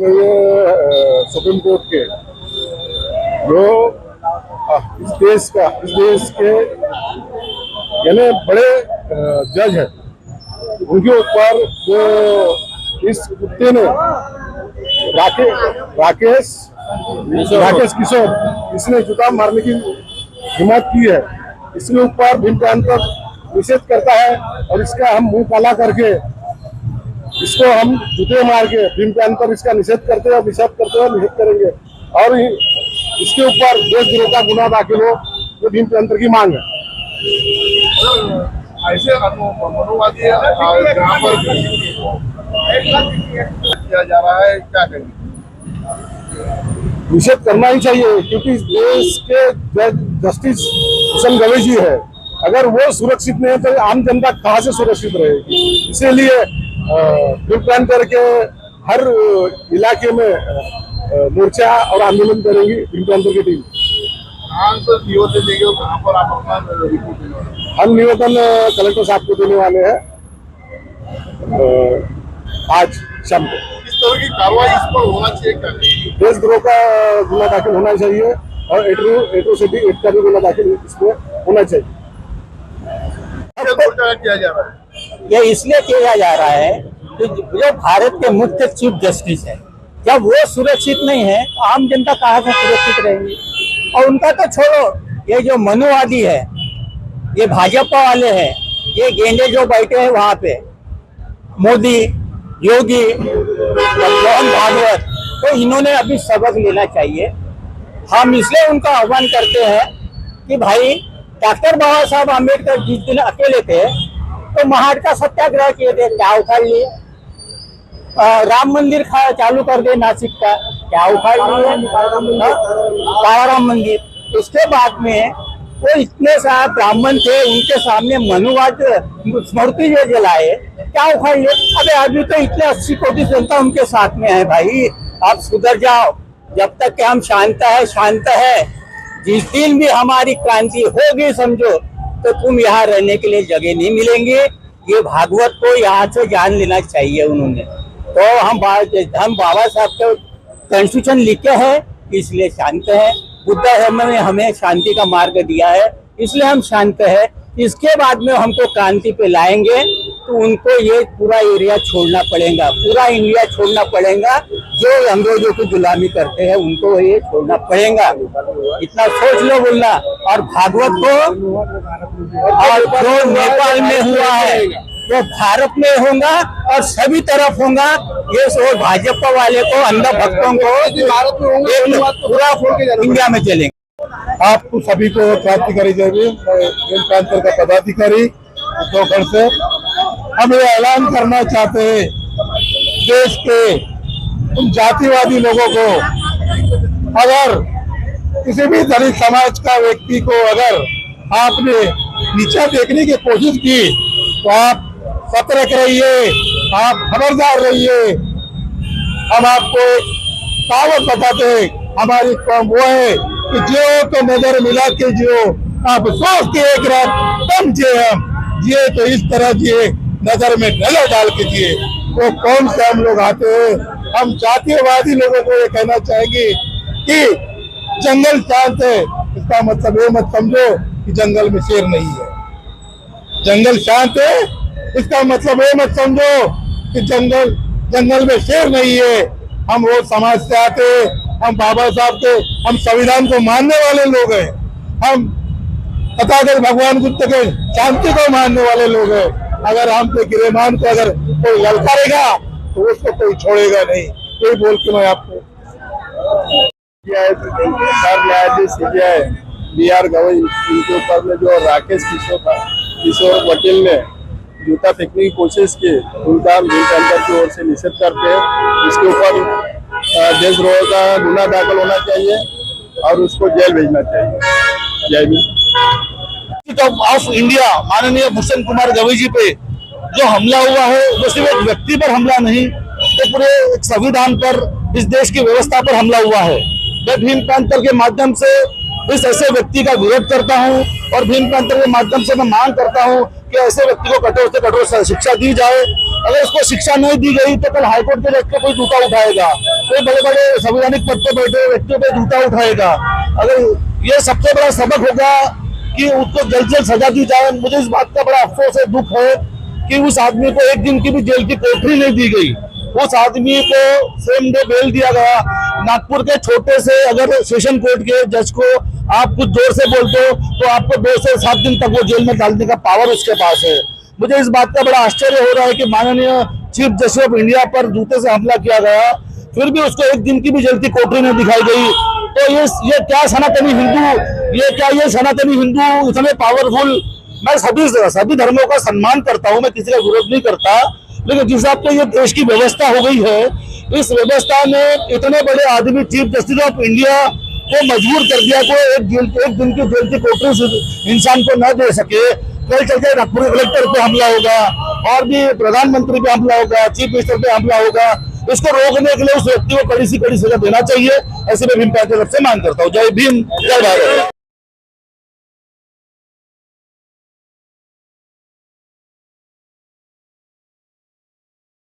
ये supreme court के जो इस देश के यानी बड़े जज हैं, उनके ऊपर जो इस कुत्ते ने राकेश किशोर इसने जुकाम मारने की हिम्मत की है, इसके ऊपर भीमप्रांतर निषेध करता है और इसका हम मुंह काला करके इसको हम जूते मार के भीमप्रांतर इसका निषेध करते हैं, निषेध करेंगे और इसके ऊपर देशद्रोह का गुना दाखिल हो, जो भीमप्रांतर की मांग है। ऐसे मनुवादी जहाँ पर किया जा रहा है, क्या करेंगे? निषेध करना ही चाहिए, क्योंकि देश के जस्टिस भूषण गवई जी है, अगर वो सुरक्षित नहीं है तो आम जनता कहाँ से सुरक्षित रहेगी। इसीलिए भीमप्रांतर के हर इलाके में मोर्चा और आंदोलन करेंगी भीमप्रांतर की टीम। निवेदन देंगे कहाँ पर आप अपना रिपोर्ट देने वाले? हम निवेदन कलेक्टर साहब को देने वाले हैं आज शाम को। किस तरह की कार्रवाई इस पर होना चाहिए, क्या देशद्रोह का गुना दाखिल होना चाहिए और एट्रोसिटी एक्ट का भी गुना दाखिल इसमें होना चाहिए। किया जा रहा है? ये इसलिए किया जा रहा है कि जो भारत के मुख्य चीफ जस्टिस है, जब वो सुरक्षित नहीं है तो आम जनता कहाँ से सुरक्षित रहेंगी। और उनका तो छोड़ो, ये जो मनुवादी है, ये भाजपा वाले हैं, ये गेंडे जो बैठे हैं वहां पे, मोदी, योगी, मोहन भागवत, तो इन्होंने अभी सबक लेना चाहिए। हम इसलिए उनका आह्वान करते हैं कि भाई डॉक्टर बाबा साहब आम्बेडकर जिस दिन अकेले थे तो महाड़ का सत्याग्रह किए थे, क्या उखाड़ लिए। राम मंदिर चालू कर दे नासिक का, क्या उखाड़ लिए। कालाराम मंदिर, उसके बाद में वो इतने सारे ब्राह्मण थे, उनके सामने मनुवाद स्मृति जो जलाए, क्या उखाड़ लिए। अबे अभी तो इतने 80 कोटि जनता उनके साथ में है भाई, आप सुधर जाओ। जब तक कि हम शांत है, जिस दिन भी हमारी क्रांति होगी समझो, तो तुम यहाँ रहने के लिए जगह नहीं मिलेंगे। ये भागवत को यहाँ से जान लेना चाहिए उन्होंने। तो हम बाबा साहब के कॉन्स्टिट्यूशन लिखे हैं, इसलिए शांत है। बुद्ध धर्म ने हमें शांति का मार्ग दिया है, इसलिए हम शांत है। इसके बाद में हमको क्रांति पे लाएंगे तो उनको ये पूरा एरिया छोड़ना पड़ेगा, पूरा इंडिया छोड़ना पड़ेगा। जो अंग्रेजों की गुलामी करते हैं उनको ये छोड़ना पड़ेगा, इतना सोच लो बोलना। और भागवत को और जो नेपाल में हुआ है वो भारत में होगा और सभी तरफ होगा। ये सो भाजपा वाले को, अंधा भक्तों को भारत में होंगे, पूरा इंडिया में चलेंगे। आपको सभी को क्रांतिकारी जय भीम। भीमप्रांतर का पदाधिकारी उत्तराखंड से हम ये ऐलान करना चाहते हैं देश के उन जातिवादी लोगों को, अगर किसी भी दलित समाज का व्यक्ति को अगर आपने नीचा देखने की कोशिश की तो आप सतर्क रहिए, आप खबरदार रहिए। हम आपको कहावत बताते हैं, हमारी कौम वो है कि जियो तो नजर मिला के जियो, आप सोच के एक रात कम जिए, हम जिए तो इस तरह जिए, नजर में नजर डाल के जिए। वो कौन से हम लोग आते हैं। हम जातीयवादी लोगों को ये कहना चाहेंगे कि जंगल शांत है, इसका मतलब ये मत समझो कि जंगल में शेर नहीं है। जंगल शांत है, इसका मतलब ये मत समझो कि जंगल में शेर नहीं है। हम वो समाज से आते हैं, हम बाबा साहब के, हम संविधान को मानने वाले लोग हैं, हम तथागत भगवान बुद्ध के शांति को मानने वाले लोग हैं। अगर हम पे गिरेमान को अगर कोई ललकारेगा तो उसको कोई छोड़ेगा नहीं। कोई बोल के मैं आपको न्यायाधीश सीबीआई BR गवई, इनके ऊपर में जो राकेश किशोर वकील ने जूता फेंकने की कोशिश की, उनका हम भीमप्रांतर की ओर से निषेध करते हैं। इसके ऊपर देशद्रोह का गुना दाखिल होना चाहिए और उसको जेल भेजना चाहिए। जय भीम। ऑफ इंडिया माननीय भूषण कुमार गवई जी पे जो हमला हुआ है, वो सिर्फ एक व्यक्ति पर हमला नहीं, तो पूरे एक संविधान पर, इस देश की व्यवस्था पर हमला हुआ है। मैं भीमप्रांतर के माध्यम से इस ऐसे व्यक्ति का विरोध करता हूं और भीमप्रांतर के माध्यम से मैं मांग करता हूं कि ऐसे व्यक्ति को कठोर से कठोर शिक्षा दी जाए अगर उसको शिक्षा नहीं दी गई तो कल हाईकोर्ट के व्यक्ति कोई जूता उठाएगा, कोई बड़े बड़े संवैधानिक पद पर बैठे व्यक्तियों पे जूता उठाएगा। अगर ये सबसे बड़ा सबक होगा कि उसको जल्द से जल्द सजा दी जाए। मुझे इस बात का बड़ा अफसोस है, दुख है कि उस आदमी को एक दिन की भी जेल की कोठरी नहीं दी गई। उस आदमी को सेम डे बेल दिया गया। नागपुर के छोटे से अगर सेशन कोर्ट के जज को आप कुछ जोर से बोलते हो तो आपको 2 से 7 दिन तक वो जेल में डालने का पावर उसके पास है। मुझे इस बात का बड़ा आश्चर्य हो रहा है कि माननीय चीफ जस्टिस ऑफ इंडिया पर जूते से हमला किया गया, फिर भी उसको एक दिन की भी जेल की कोठरी नहीं दिखाई गई। तो ये क्या सनातनी हिंदू, ये सनातनी हिंदू इतने पावरफुल। मैं सभी धर्मों का सम्मान करता हूँ, मैं किसी का विरोध नहीं करता, लेकिन जिस हिसाब से ये देश की व्यवस्था हो गई है, इस व्यवस्था में इतने बड़े आदमी चीफ जस्टिस ऑफ इंडिया को मजबूर कर दिया को एक दिन की जेल की कोठरी इंसान को न दे सके। कल चल के नागपुर कलेक्टर पे हमला होगा और भी प्रधानमंत्री पे हमला होगा, चीफ मिनिस्टर पे हमला होगा। इसको रोकने के लिए उस व्यक्ति को कड़ी से कड़ी सजा देना चाहिए, ऐसे में भीम पैंथर से मांग करता हूँ। जय भीम, जय भारत।